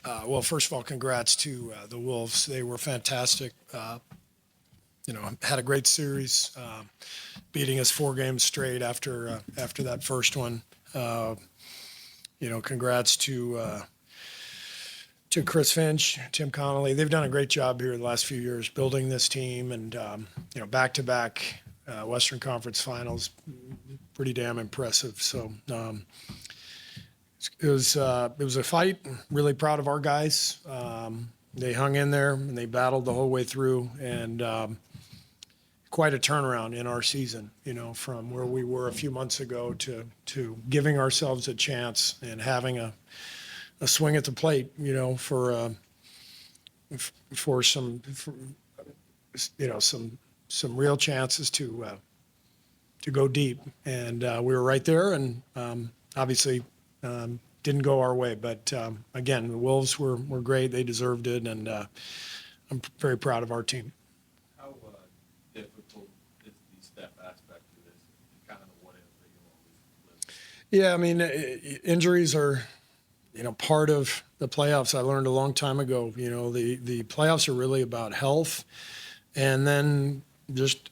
Well, first of all, congrats to the Wolves. They were fantastic. Had a great series, beating us 4 games straight after that first one. Uh, congrats to Chris Finch, Tim Connolly. They've done a great job here the last few years building this team, and back-to-back Western Conference Finals, pretty damn impressive. So it was a fight. Really proud of our guys. They hung in there and they battled the whole way through, and quite a turnaround in our season. From where we were a few months ago to giving ourselves a chance and having a swing at the plate. For some real chances to go deep, and we were right there, and obviously didn't go our way. But again, the Wolves were great. They deserved it, and I'm very proud of our team. How difficult is the Steph aspect to this? Kind of the what if that you always live? Yeah, I mean, injuries are part of the playoffs. I learned a long time ago. The playoffs are really about health, and then just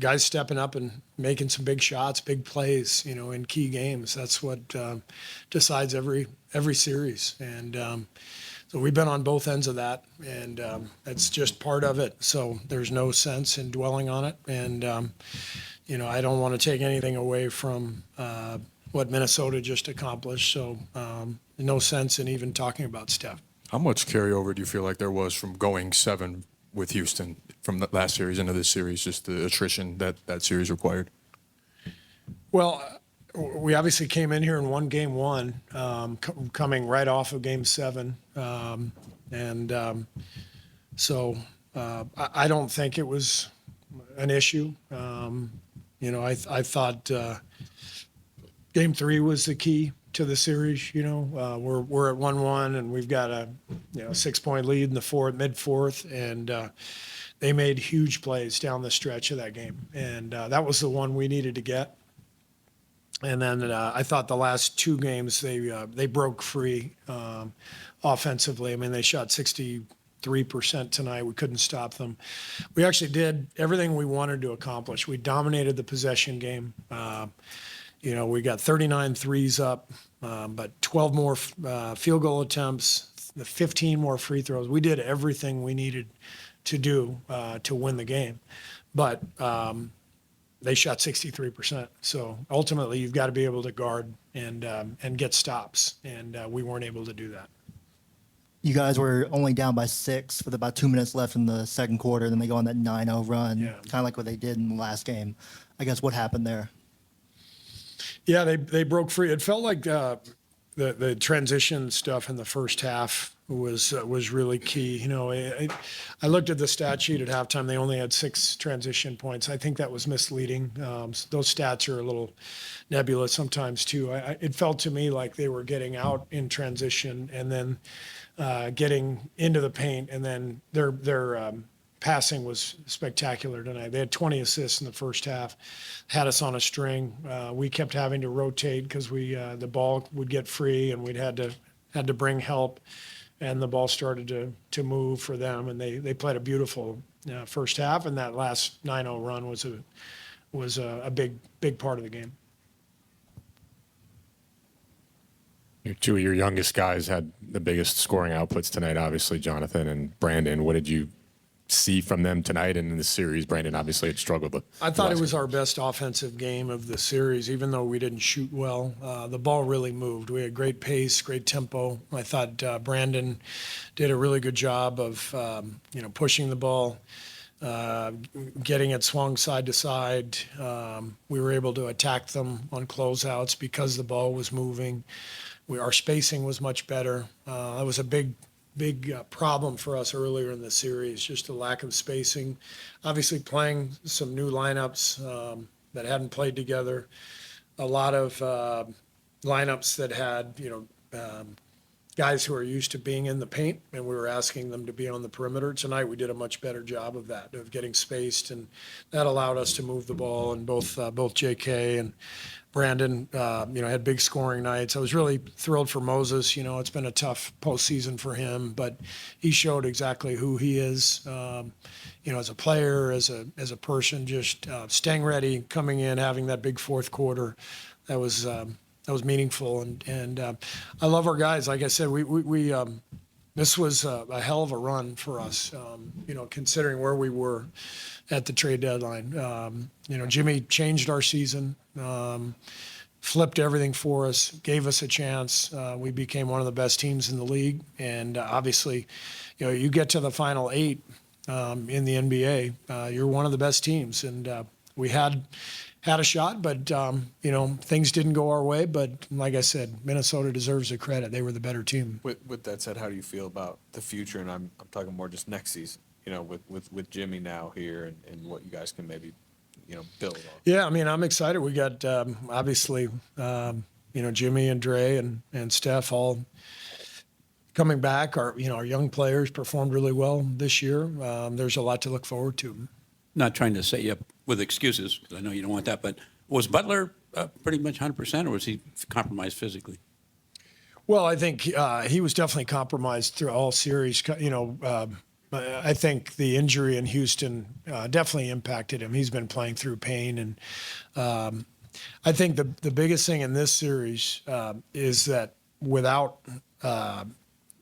guys stepping up and making some big shots, big plays, in key games. That's what decides every series. And so we've been on both ends of that, and it's just part of it. So there's no sense in dwelling on it. And, I don't want to take anything away from what Minnesota just accomplished. So no sense in even talking about Steph. How much carryover do you feel like there was from going 7 with Houston from the last series into this series, just the attrition that series required? Well, we obviously came in here and won game 1, coming right off of game 7. So I don't think it was an issue. I thought game 3 was the key to the series. We're at 1-1 and we've got a 6-point lead in the mid-fourth, and they made huge plays down the stretch of that game, and that was the one we needed to get. And then I thought the last 2 games they broke free offensively. I mean, they shot 63% tonight. We couldn't stop them. We actually did everything we wanted to accomplish. We dominated the possession game. We got 39 threes up, but 12 more field goal attempts, 15 more free throws. We did everything we needed to do to win the game. But they shot 63%. So ultimately, you've got to be able to guard and get stops, and we weren't able to do that. You guys were only down by 6 with about 2 minutes left in the second quarter. Then they go on that 9-0 run, kind of like what they did in the last game. I guess what happened there? Yeah, they broke free. It felt like the transition stuff in the first half was really key. I looked at the stat sheet at halftime. They only had 6 transition points. I think that was misleading. Those stats are a little nebulous sometimes too. It felt to me like they were getting out in transition and then getting into the paint, and then their passing was spectacular tonight. They had 20 assists in the first half, had us on a string. We kept having to rotate because the ball would get free and we'd had to bring help, and the ball started to move for them, and they played a beautiful first half, and that last 9-0 run was a big part of the game. 2 of your youngest guys had the biggest scoring outputs tonight, obviously, Jonathan and Brandin. What did you see from them tonight and in the series? Brandin obviously had struggled, but I thought it was our best offensive game of the series, even though we didn't shoot well. The ball really moved. We had great pace, great tempo. I thought Brandin did a really good job of pushing the ball, getting it swung side to side. We were able to attack them on closeouts because the ball was moving. Our spacing was much better. That was a big problem for us earlier in the series, just a lack of spacing. Obviously playing some new lineups that hadn't played together. A lot of lineups that had, guys who are used to being in the paint, and we were asking them to be on the perimeter. Tonight, we did a much better job of that, of getting spaced, and that allowed us to move the ball. And both J.K. and Brandin, had big scoring nights. I was really thrilled for Moses. It's been a tough postseason for him, but he showed exactly who he is. As a player, as a person, just staying ready, coming in, having that big fourth quarter. That was meaningful, and I love our guys. Like I said, we this was a hell of a run for us. Considering where we were at the trade deadline. Jimmy changed our season, flipped everything for us, gave us a chance. We became one of the best teams in the league, and obviously, you get to the final 8 in the NBA, you're one of the best teams, and we had a shot, but things didn't go our way. But like I said, Minnesota deserves the credit. They were the better team. With that said, how do you feel about the future? And I'm talking more just next season. With Jimmy now here and what you guys can maybe build on. Yeah, I'm excited. We got obviously Jimmy and Dre and Steph all coming back. Our young players performed really well this year. There's a lot to look forward to. Not trying to set you up with excuses, because I know you don't want that, but was Butler pretty much 100%, or was he compromised physically? Well, I think he was definitely compromised through all series. I think the injury in Houston definitely impacted him. He's been playing through pain, and I think the biggest thing in this series is that without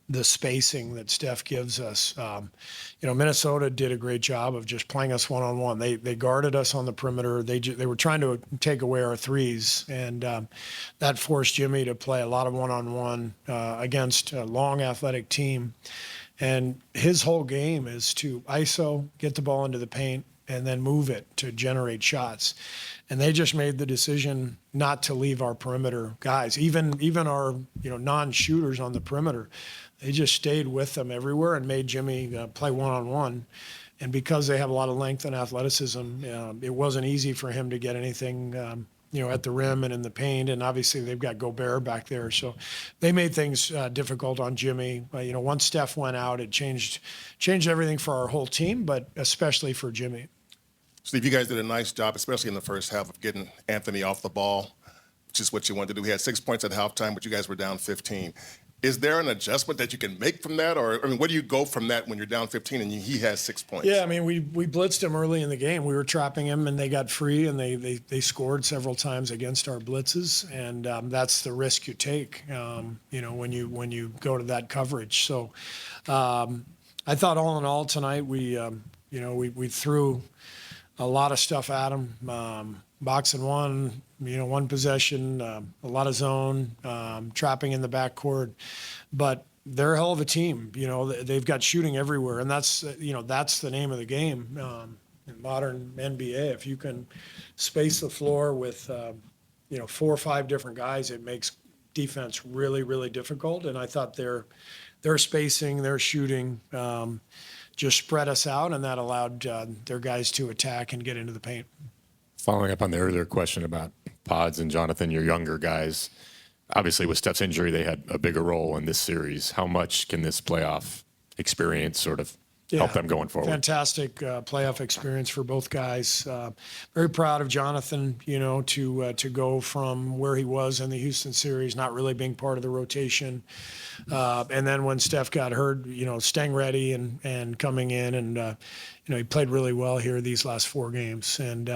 the spacing that Steph gives us. Minnesota did a great job of just playing us one-on-one. They guarded us on the perimeter. They were trying to take away our threes, and that forced Jimmy to play a lot of one-on-one against a long athletic team. And his whole game is to ISO, get the ball into the paint, and then move it to generate shots. And they just made the decision not to leave our perimeter guys, even our non-shooters on the perimeter. They just stayed with them everywhere and made Jimmy play one-on-one. And because they have a lot of length and athleticism, it wasn't easy for him to get anything, at the rim and in the paint. And obviously they've got Gobert back there. So they made things difficult on Jimmy. Once Steph went out, it changed everything for our whole team, but especially for Jimmy. Steve, you guys did a nice job, especially in the first half, of getting Anthony off the ball, which is what you wanted to do. He had 6 points at halftime, but you guys were down 15. Is there an adjustment that you can make from that? Or, where do you go from that when you're down 15 and he has 6 points? Yeah, we blitzed him early in the game. We were trapping him, and they got free, and they scored several times against our blitzes, and that's the risk you take, when you go to that coverage. So I thought all in all tonight we threw a lot of stuff at him, boxing one possession, a lot of zone, trapping in the backcourt. But they're a hell of a team. They've got shooting everywhere, and that's the name of the game in modern NBA. If you can space the floor with 4 or 5 different guys, it makes defense really, really difficult. And I thought their spacing, their shooting, just spread us out, and that allowed their guys to attack and get into the paint. Following up on the earlier question about Pods and Jonathan, your younger guys, obviously with Steph's injury, they had a bigger role in this series. How much can this playoff experience sort of help them going forward? Fantastic playoff experience for both guys. Very proud of Jonathan, to go from where he was in the Houston series, not really being part of the rotation. And then when Steph got hurt, staying ready and coming in, and he played really well here these last 4 games. And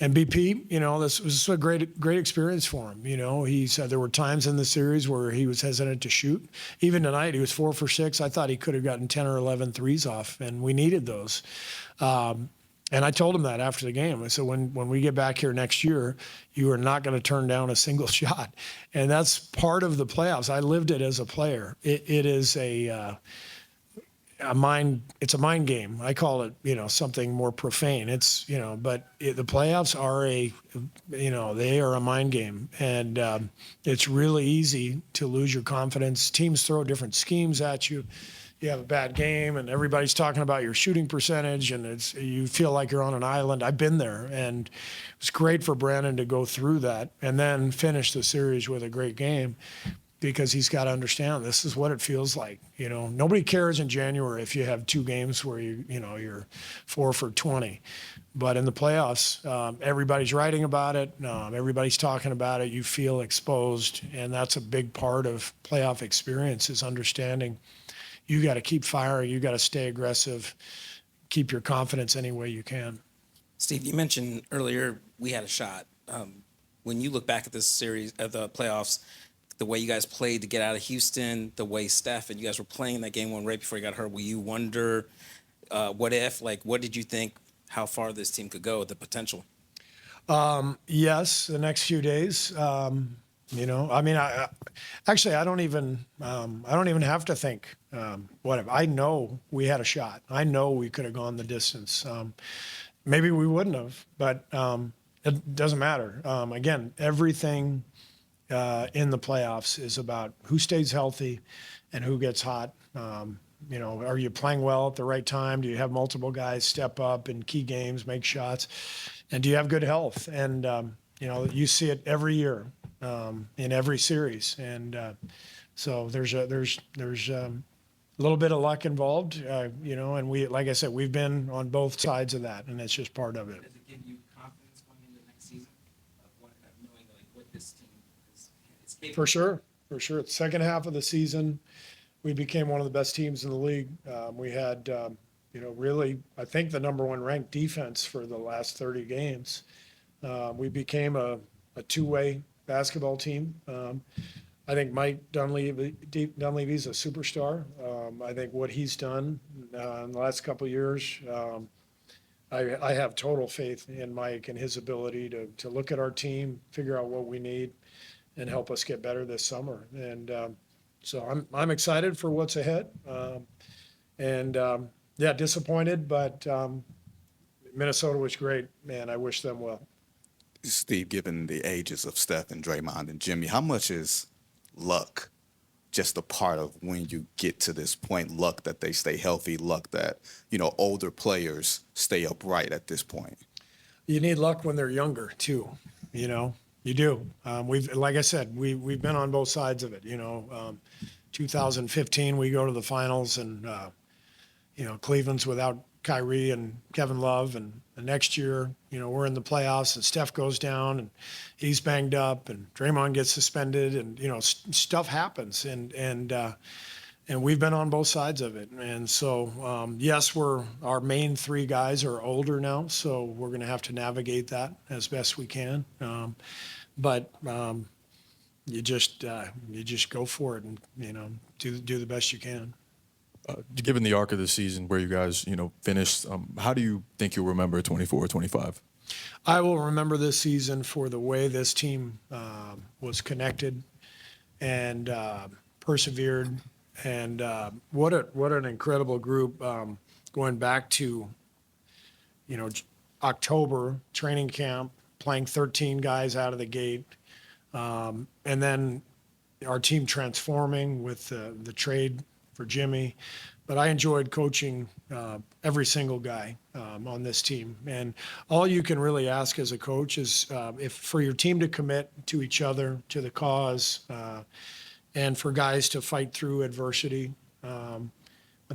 BP, this was a great experience for him. He said there were times in the series where he was hesitant to shoot. Even tonight, he was 4 for 6. I thought he could have gotten 10 or 11 threes off, and we needed those. And I told him that after the game. I said, when we get back here next year, you are not going to turn down a single shot. And that's part of the playoffs. I lived it as a player. It is it's a mind game. I call it, something more profane. But the playoffs are they are a mind game. And it's really easy to lose your confidence. Teams throw different schemes at you. You have a bad game, and everybody's talking about your shooting percentage, and you feel like you're on an island. I've been there, and it was great for Brandin to go through that and then finish the series with a great game. because he's got to understand this is what it feels like. Nobody cares in January if you have 2 games where you're 4 for 20, but in the playoffs, everybody's writing about it. Everybody's talking about it. You feel exposed, and that's a big part of playoff experience is understanding you got to keep firing. You got to stay aggressive, keep your confidence any way you can. Steve, you mentioned earlier we had a shot. When you look back at this series of the playoffs, the way you guys played to get out of Houston, the way Steph and you guys were playing that game 1 right before you got hurt, will you wonder what if? Like, what did you think? How far this team could go? The potential. Yes, the next few days. I mean, I don't even have to think. Whatever. I know we had a shot. I know we could have gone the distance. Maybe we wouldn't have, but it doesn't matter. Again, everything in the playoffs is about who stays healthy and who gets hot. Are you playing well at the right time? Do you have multiple guys step up in key games, make shots? And do you have good health? And, you see it every year in every series. And so there's a little bit of luck involved, and we, like I said, we've been on both sides of that, and it's just part of it. Does it give you confidence going into next season of knowing what this team is capable For sure. The second half of the season, we became one of the best teams in the league. We had, really, I think the number 1 ranked defense for the last 30 games. We became a 2-way basketball team. I think Mike Dunleavy's a superstar. I think what he's done in the last couple of years, I have total faith in Mike and his ability to look at our team, figure out what we need, and help us get better this summer. And so I'm excited for what's ahead. Disappointed, but Minnesota was great. Man, I wish them well. Steve, given the ages of Steph and Draymond and Jimmy, how much is luck just a part of when you get to this point? Luck that they stay healthy, luck that, older players stay upright at this point. You need luck when they're younger too. You do. Like I said, we've been on both sides of it. 2015, we go to the finals, and Cleveland's without Kyrie and Kevin Love, and the next year, we're in the playoffs, and Steph goes down, and he's banged up, and Draymond gets suspended, and stuff happens, and we've been on both sides of it, and so yes, our main 3 guys are older now, so we're going to have to navigate that as best we can, but you just go for it, and do the best you can. Given the arc of the season where you guys, finished, how do you think you'll remember 24-25? I will remember this season for the way this team was connected and persevered, and what an incredible group. Going back to, October training camp, playing 13 guys out of the gate, and then our team transforming with the trade for Jimmy. But I enjoyed coaching every single guy on this team. And all you can really ask as a coach is if for your team to commit to each other, to the cause, and for guys to fight through adversity when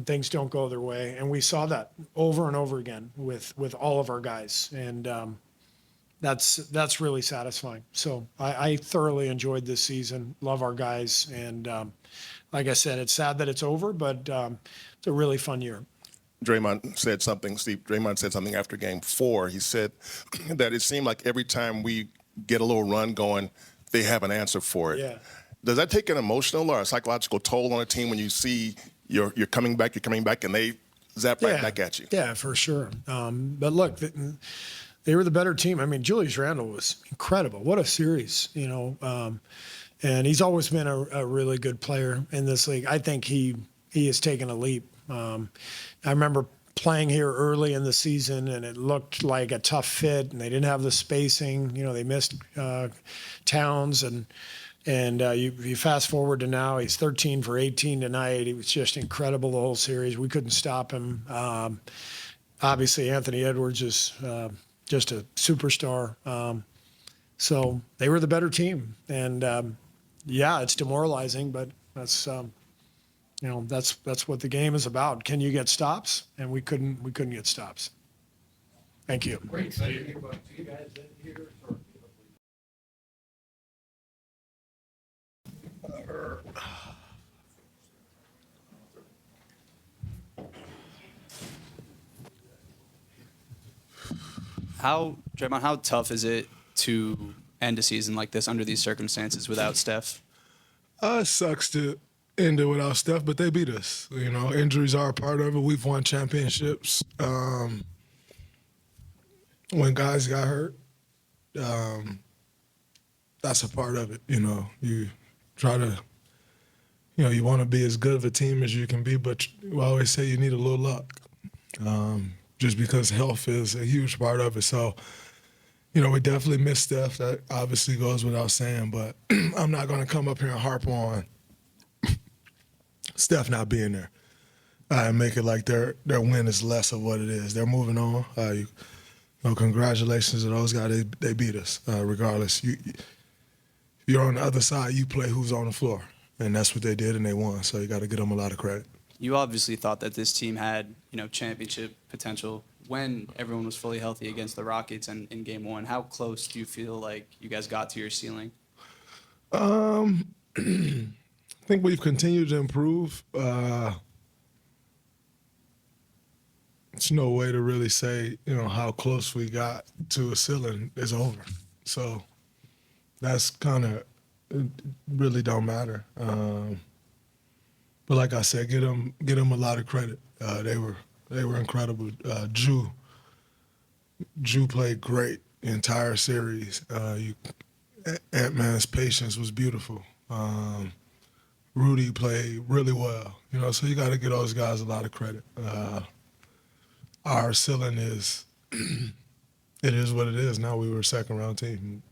things don't go their way. And we saw that over and over again with all of our guys. And that's really satisfying. So I thoroughly enjoyed this season, love our guys. And like I said, it's sad that it's over, but it's a really fun year. Draymond said something, Steve, Draymond said something after game 4. He said that it seemed like every time we get a little run going, they have an answer for it. Yeah. Does that take an emotional or a psychological toll on a team when you see you're coming back, and they zap right back at you? Yeah, for sure. But look, they were the better team. I mean, Julius Randle was incredible. What a series, and he's always been a really good player in this league. I think he has taken a leap. I remember playing here early in the season, and it looked like a tough fit, and they didn't have the spacing. They missed Towns, and you fast forward to now, he's 13 for 18 tonight. He was just incredible the whole series. We couldn't stop him. Obviously, Anthony Edwards is just a superstar. So they were the better team, and yeah, it's demoralizing, but that's that's what the game is about. Can you get stops? And we couldn't get stops. Thank you. Draymond, how tough is it to end a season like this under these circumstances without Steph? It sucks to end it without Steph, but they beat us. You know, injuries are a part of it. We've won championships. When guys got hurt, that's a part of it. You know, you try to, you want to be as good of a team as you can be, but we always say you need a little luck. Just because health is a huge part of it. So, we definitely miss Steph. That obviously goes without saying, but I'm not going to come up here and harp on Steph not being there and make it like their win is less of what it is. They're moving on. Congratulations to those guys. They beat us regardless. You're on the other side. You play who's on the floor, and that's what they did, and they won. So you got to give them a lot of credit. You obviously thought that this team had, championship potential when everyone was fully healthy against the Rockets in Game 1. How close do you feel like you guys got to your ceiling? I think we've continued to improve. There's no way to really say, how close we got to a ceiling is over. So that's kind of, it really don't matter. But like I said, get them a lot of credit. They were incredible. Drew played great the entire series. Ant-Man's patience was beautiful. Rudy played really well. So you got to give those guys a lot of credit. Our ceiling is, it is what it is. Now we were a second round team,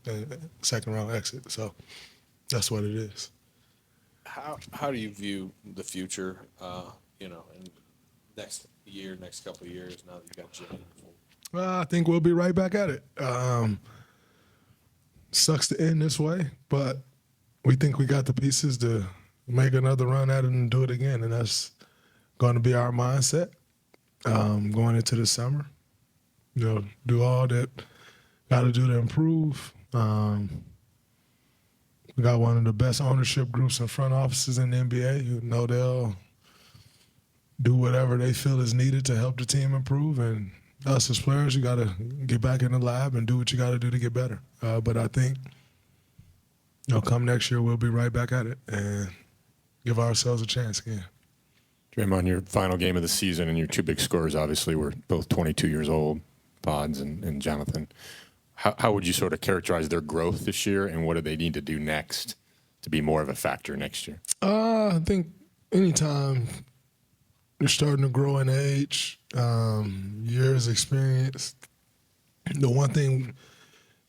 second round exit. So that's what it is. How do you view the future, in next year, next couple of years now that you got Jimmy? I think we'll be right back at it. Sucks to end this way, but we think we got the pieces to make another run at it and do it again, and that's going to be our mindset going into the summer. Do all that got to do to improve. We got one of the best ownership groups and front offices in the NBA who know they'll do whatever they feel is needed to help the team improve. And us as players, you got to get back in the lab and do what you got to do to get better. But I think, come next year, we'll be right back at it and give ourselves a chance again. Draymond, your final game of the season and your two big scorers obviously were both 22 years old, Pods and Jonathan. How would you sort of characterize their growth this year, and what do they need to do next to be more of a factor next year? I think anytime you're starting to grow in age, years experience, the one thing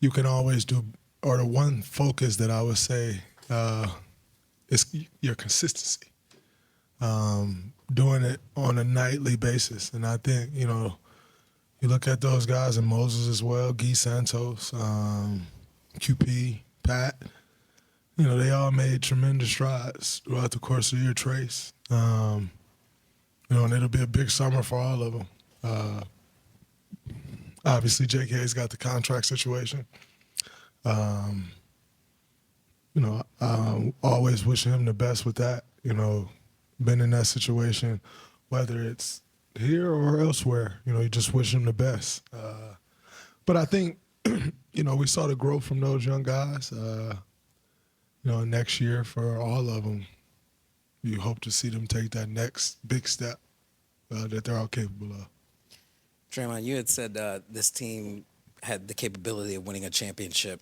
you can always do, or the one focus that I would say is your consistency. Doing it on a nightly basis. And I think, you look at those guys, and Moses as well, Guy Santos, QP, Pat, they all made tremendous strides throughout the course of the year, Trace. And it'll be a big summer for all of them. Obviously, JK's got the contract situation. I always wish him the best with that, been in that situation, whether it's here or elsewhere, you just wish them the best. But I think, we saw the growth from those young guys. Next year for all of them, you hope to see them take that next big step that they're all capable of. Draymond, you had said this team had the capability of winning a championship.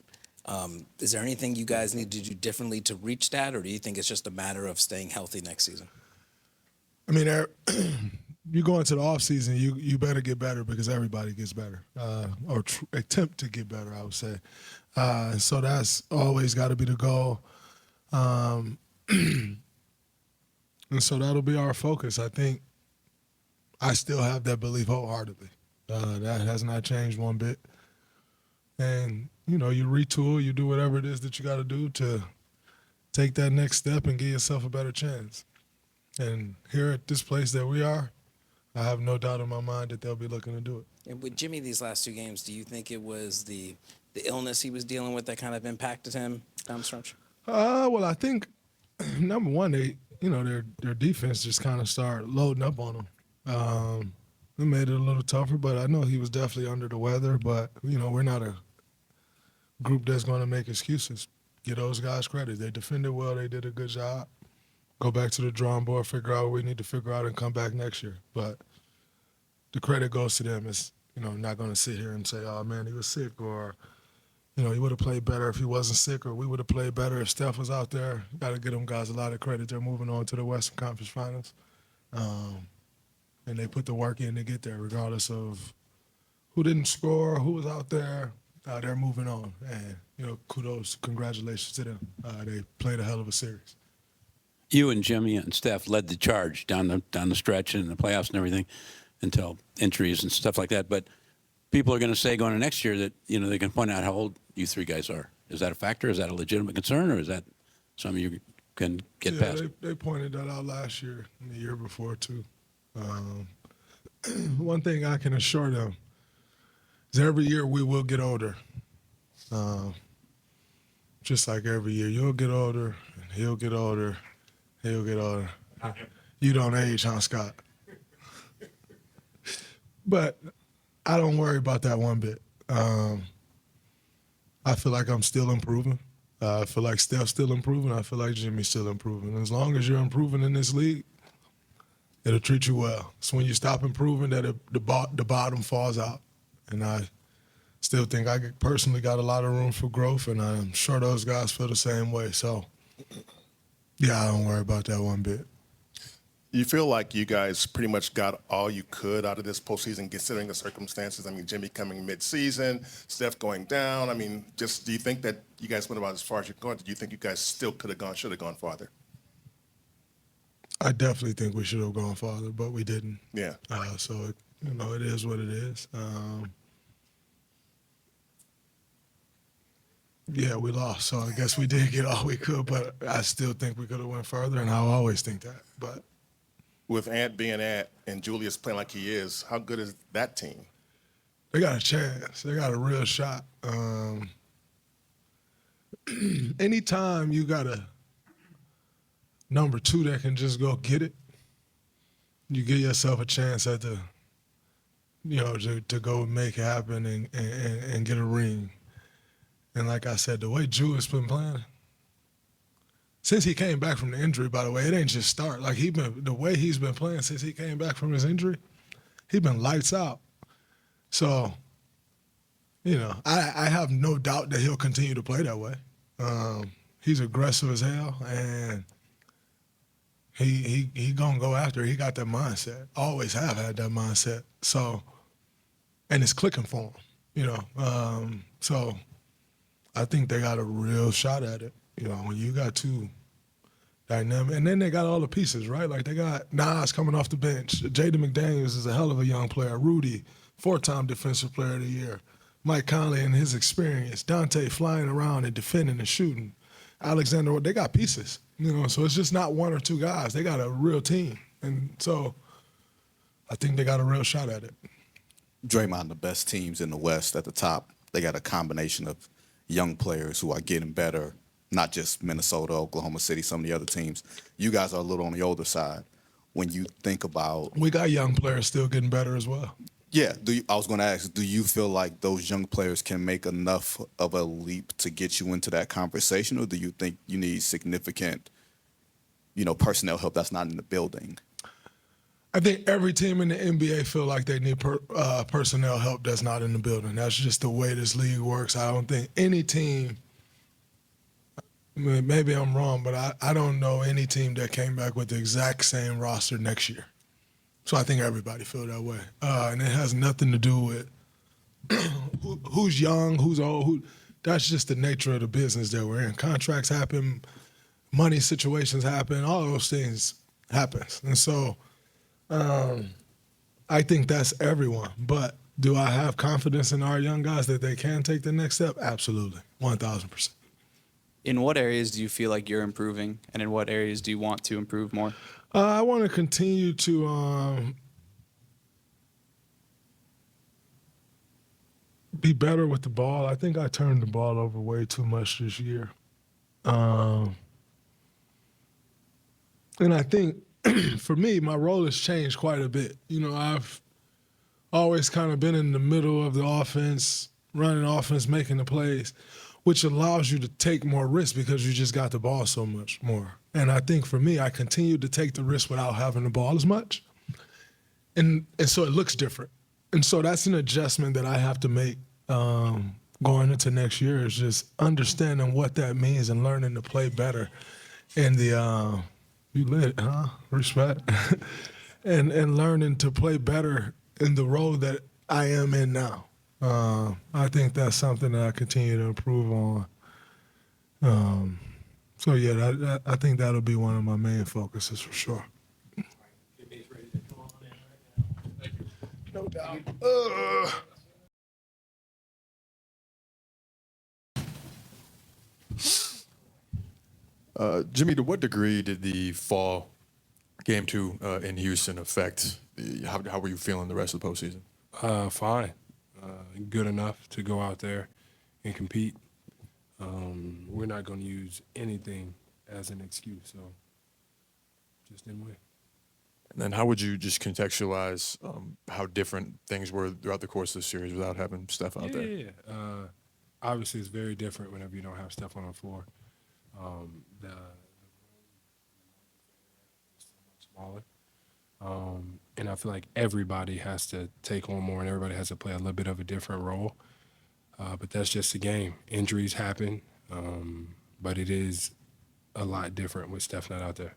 Is there anything you guys need to do differently to reach that, or do you think it's just a matter of staying healthy next season? I mean, you go into the offseason, you better get better because everybody gets better, or attempt to get better, I would say. So that's always got to be the goal. And so that'll be our focus. I think I still have that belief wholeheartedly. That has not changed one bit. And, you retool, you do whatever it is that you got to do to take that next step and give yourself a better chance. And here at this place that we are, I have no doubt in my mind that they'll be looking to do it. And with Jimmy, these last 2 games, do you think it was the illness he was dealing with that kind of impacted him down the stretch? Well, I think number one, their defense just kind of started loading up on him. It made it a little tougher, but I know he was definitely under the weather. But we're not a group that's going to make excuses. Give those guys credit. They defended well. They did a good job. Go back to the drawing board, figure out what we need to figure out, and come back next year. But the credit goes to them. It's not going to sit here and say, "Oh man, he was sick," or he would have played better if he wasn't sick, or we would have played better if Steph was out there. Got to give them guys a lot of credit. They're moving on to the Western Conference Finals, and they put the work in to get there, regardless of who didn't score, who was out there. They're moving on, and kudos, congratulations to them. They played a hell of a series. You and Jimmy and Steph led the charge down the stretch and the playoffs and everything until injuries and stuff like that. But people are going to say going to next year that they can point out how old you 3 guys are. Is that a factor? Is that a legitimate concern, or is that something you can get past? They pointed that out last year and the year before too. One thing I can assure them is every year we will get older. Just like every year, you'll get older, and he'll get older, he'll get older. You don't age, huh, Scott? But I don't worry about that one bit. I feel like I'm still improving. I feel like Steph's still improving. I feel like Jimmy's still improving. As long as you're improving in this league, it'll treat you well. It's when you stop improving that the bottom falls out. And I still think I personally got a lot of room for growth, and I'm sure those guys feel the same way. So, yeah, I don't worry about that one bit. You feel like you guys pretty much got all you could out of this postseason, considering the circumstances? I mean, Jimmy coming mid-season, Steph going down. I mean, just do you think that you guys went about as far as you're going? Do you think you guys still could have gone, should have gone farther? I definitely think we should have gone farther, but we didn't. Yeah. So, it is what it is. Yeah, we lost, so I guess we did get all we could, but I still think we could have went further, and I always think that. But With Ant being Ant and Julius playing like he is, how good is that team? they got a chance. They got a real shot. Anytime you got a number 2 that can just go get it, you give yourself a chance at the, to go make it happen and get a ring. And like I said, the way Julius been playing, since he came back from the injury, by the way, it ain't just start. Like the way he's been playing since he came back from his injury, he been lights out. So, I have no doubt that he'll continue to play that way. He's aggressive as hell, and he gonna go after it. He got that mindset. Always have had that mindset. So, and it's clicking for him. So I think they got a real shot at it. When you got 2 dynamic, and then they got all the pieces, right? Like they got Nas coming off the bench. Jaden McDaniels is a hell of a young player. Rudy, 4-time Defensive Player of the Year. Mike Conley and his experience. Dante flying around and defending and shooting. Alexander, they got pieces. So it's just not 1 or 2 guys. They got a real team. And so I think they got a real shot at it. Draymond, the best teams in the West at the top, they got a combination of young players who are getting better, not just Minnesota, Oklahoma City, some of the other teams. You guys are a little on the older side. When you think about... We got young players still getting better as well. Yeah, I was going to ask, do you feel like those young players can make enough of a leap to get you into that conversation, or do you think you need significant, personnel help that's not in the building? I think every team in the NBA feel like they need personnel help that's not in the building. That's just the way this league works. I don't think any team, maybe I'm wrong, but I don't know any team that came back with the exact same roster next year. So I think everybody feel that way. And it has nothing to do with who's young, who's old. That's just the nature of the business that we're in. Contracts happen, money situations happen, all those things happens. And so I think that's everyone. But do I have confidence in our young guys that they can take the next step? Absolutely, 1,000%. In what areas do you feel like you're improving, and in what areas do you want to improve more? I want to continue to be better with the ball. I think I turned the ball over way too much this year. And I think for me, my role has changed quite a bit. You know, I've always kind of been in the middle of the offense, running offense, making the plays, which allows you to take more risks because you just got the ball so much more. And I think for me, I continued to take the risk without having the ball as much. And so it looks different. And so that's an adjustment that I have to make going into next year, is just understanding what that means and learning to play better. And you lit, huh? Respect. and learning to play better in the role that I am in now. I think that's something that I continue to improve on. So yeah, I think that'll be one of my main focuses for sure. No doubt. Jimmy, to what degree did the fall game 2 in Houston affect how were you feeling the rest of the postseason? Fine. Good enough to go out there and compete. We're not going to use anything as an excuse, so just didn't win. And then how would you just contextualize how different things were throughout the course of the series without having Steph out there? Yeah. Obviously, it's very different whenever you don't have Steph on the floor. The smaller. And I feel like everybody has to take on more and everybody has to play a little bit of a different role. But that's just the game. Injuries happen, but it is a lot different with Steph not out there.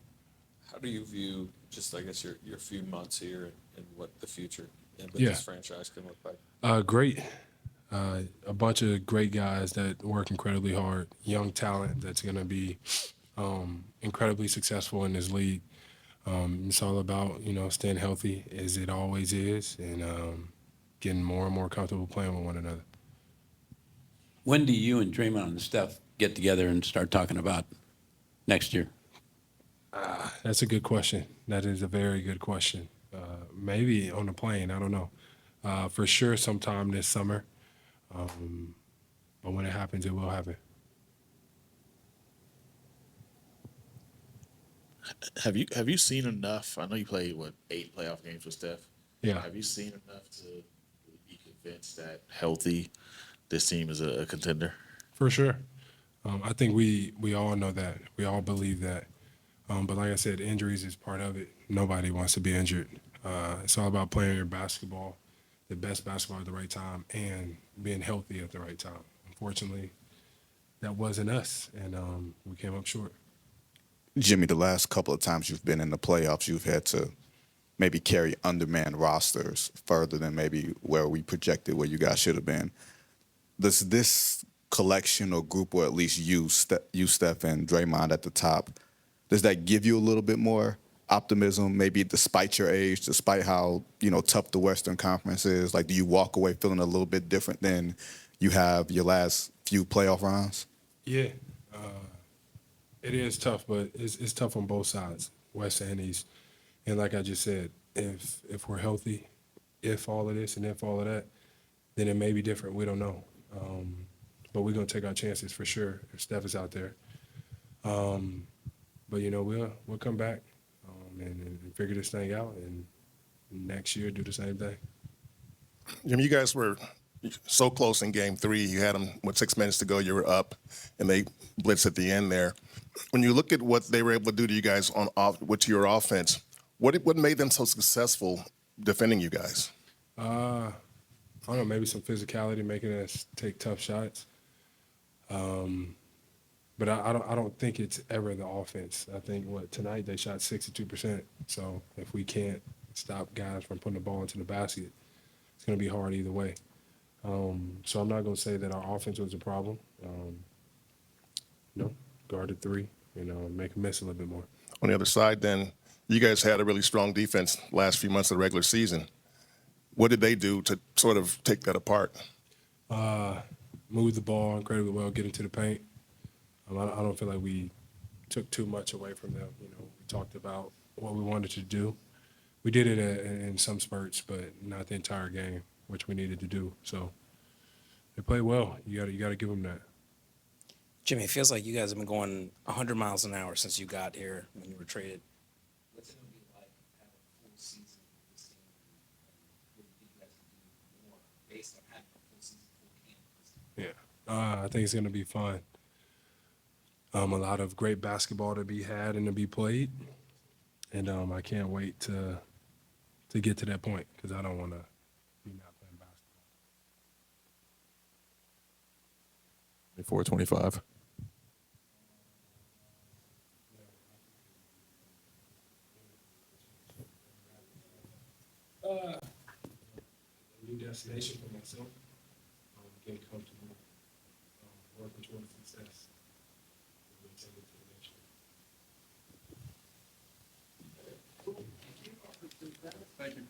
How do you view just, I guess, your few months here and what the future and what Yeah. this franchise can look like? Great. A bunch of great guys that work incredibly hard, young talent that's going to be incredibly successful in this league. It's all about, staying healthy as it always is and getting more and more comfortable playing with one another. When do you and Draymond and Steph get together and start talking about next year? That's a good question. That is a very good question. Maybe on the plane, I don't know. For sure sometime this summer. But when it happens, it will happen. Have you seen enough? I know you played 8 playoff games with Steph. Yeah. Have you seen enough to be convinced that healthy, this team is a contender? For sure. I think we all know that. We all believe that. But like I said, injuries is part of it. Nobody wants to be injured. It's all about playing your basketball, the best basketball at the right time, and being healthy at the right time. Unfortunately, that wasn't us, and we came up short. Jimmy, the last couple of times you've been in the playoffs, you've had to maybe carry undermanned rosters further than maybe where we projected where you guys should have been. Does this collection or group, or at least you, Steph, and Draymond at the top, does that give you a little bit more optimism, maybe despite your age, despite how tough the Western Conference is? Like, do you walk away feeling a little bit different than you have your last few playoff rounds? Yeah. It is tough, but it's tough on both sides, West and East. And like I just said, if we're healthy, if all of this and if all of that, then it may be different. We don't know. But we're going to take our chances for sure if Steph is out there. But, we'll come back and figure this thing out, and next year do the same thing. Jimmy, you guys were so close in Game 3. You had them with 6 minutes to go. You were up, and they blitzed at the end there. When you look at what they were able to do to you guys with your offense, what made them so successful defending you guys? I don't know, maybe some physicality, making us take tough shots. But I don't think it's ever the offense. I think tonight they shot 62%. So if we can't stop guys from putting the ball into the basket, it's going to be hard either way. So I'm not going to say that our offense was a problem. Guard at 3, make them miss a little bit more. On the other side, then, you guys had a really strong defense last few months of the regular season. What did they do to sort of take that apart? Move the ball incredibly well, get into the paint. I don't feel like we took too much away from them. You know, we talked about what we wanted to do. We did it in some spurts, but not the entire game, which we needed to do. So they played well. You got to give them that. Jimmy, it feels like you guys have been going 100 miles an hour since you got here when you were traded. What's it going to be like having a full season with this team? What do you think you guys can do more based on having a full season, full camp with this team? Yeah, I think it's going to be fun. A lot of great basketball to be had and to be played, and I can't wait to get to that point because I don't want to be not playing basketball. 24-25. A new destination for myself, getting comfortable, working towards success. We'll take it to the next year. Thank you.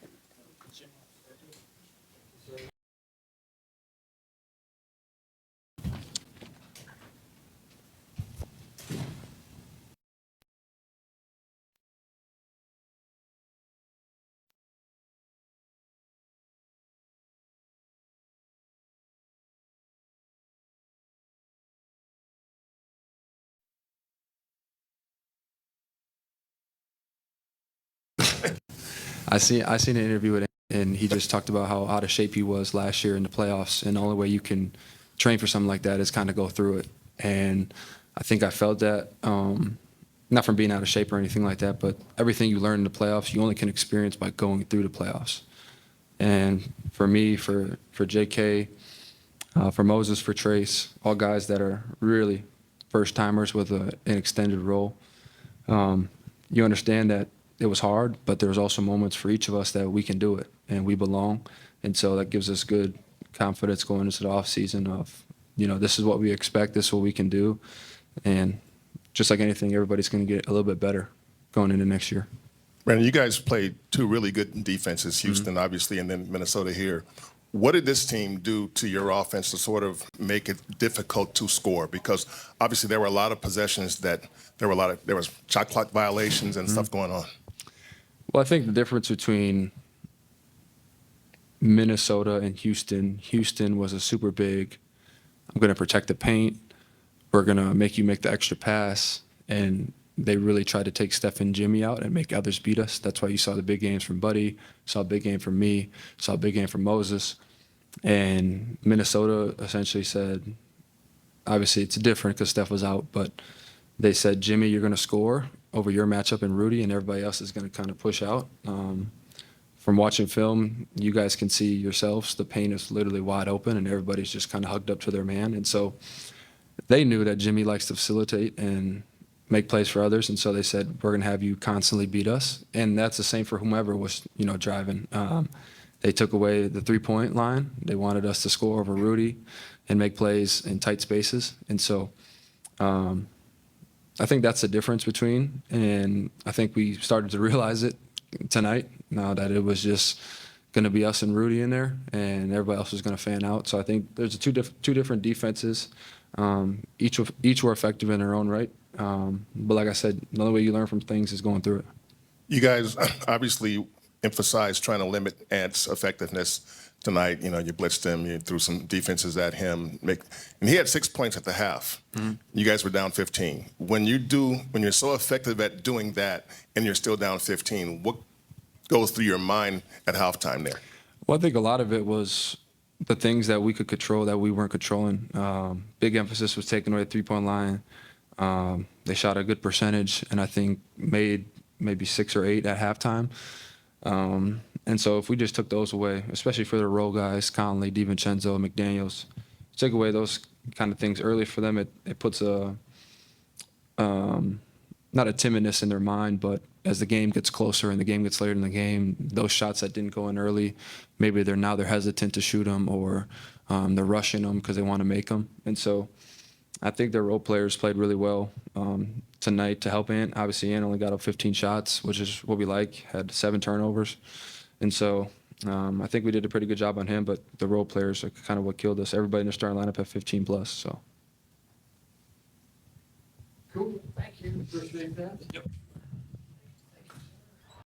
I seen an interview with him, and he just talked about how out of shape he was last year in the playoffs, and the only way you can train for something like that is kind of go through it. And I think I felt that, not from being out of shape or anything like that, but everything you learn in the playoffs, you only can experience by going through the playoffs. And for me, for JK, for Moses, for Trace, all guys that are really first timers with an extended role, you understand that it was hard, but there was also moments for each of us that we can do it and we belong. And so that gives us good confidence going into the off season of, you know, this is what we expect, this is what we can do. And just like anything, everybody's going to get a little bit better going into next year. Brandon, you guys played two really good defenses, Houston, obviously, and then Minnesota here. What did this team do to your offense to sort of make it difficult to score? Because obviously there were a lot of possessions that there was shot clock violations and stuff going on. Well, I think the difference between Minnesota and Houston was a super big, I'm going to protect the paint, we're going to make you make the extra pass, and they really tried to take Steph and Jimmy out and make others beat us. That's why you saw the big games from Buddy, saw a big game from me, saw a big game from Moses. And Minnesota essentially said, obviously it's different because Steph was out, but they said, Jimmy, you're going to score over your matchup and Rudy, and everybody else is going to kind of push out. From watching film, you guys can see yourselves, the paint is literally wide open and everybody's just kind of hugged up to their man. And so they knew that Jimmy likes to facilitate and make plays for others. And so they said, we're going to have you constantly beat us. And that's the same for whomever was, you know, driving. They took away the three-point line. They wanted us to score over Rudy and make plays in tight spaces. And so I think that's the difference between, and I think we started to realize it tonight, now that it was just going to be us and Rudy in there, and everybody else was going to fan out. So I think there's two different defenses. Each were effective in their own right. But like I said, the only way you learn from things is going through it. You guys obviously emphasized trying to limit Ant's effectiveness tonight. You know, you blitzed him, you threw some defenses at him, and he had 6 points at the half. You guys were down 15. When you're so effective at doing that and you're still down 15, what goes through your mind at halftime there? Well, I think a lot of it was the things that we could control that we weren't controlling. Big emphasis was taking away the three-point line. They shot a good percentage, and I think made maybe 6 or 8 at halftime. And so if we just took those away, especially for the role guys, Conley, DiVincenzo, McDaniels, take away those kind of things early for them, it puts a not a timidness in their mind, but as the game gets closer and the game gets later in the game, those shots that didn't go in early, maybe they're hesitant to shoot them, or they're rushing them because they want to make them. And so I think their role players played really well tonight to help Ant. Obviously, Ant only got up 15 shots, which is what we like, had 7 turnovers. And so I think we did a pretty good job on him, but the role players are kind of what killed us. Everybody in the starting lineup had 15 plus. So. Thank you. Appreciate that. Yep.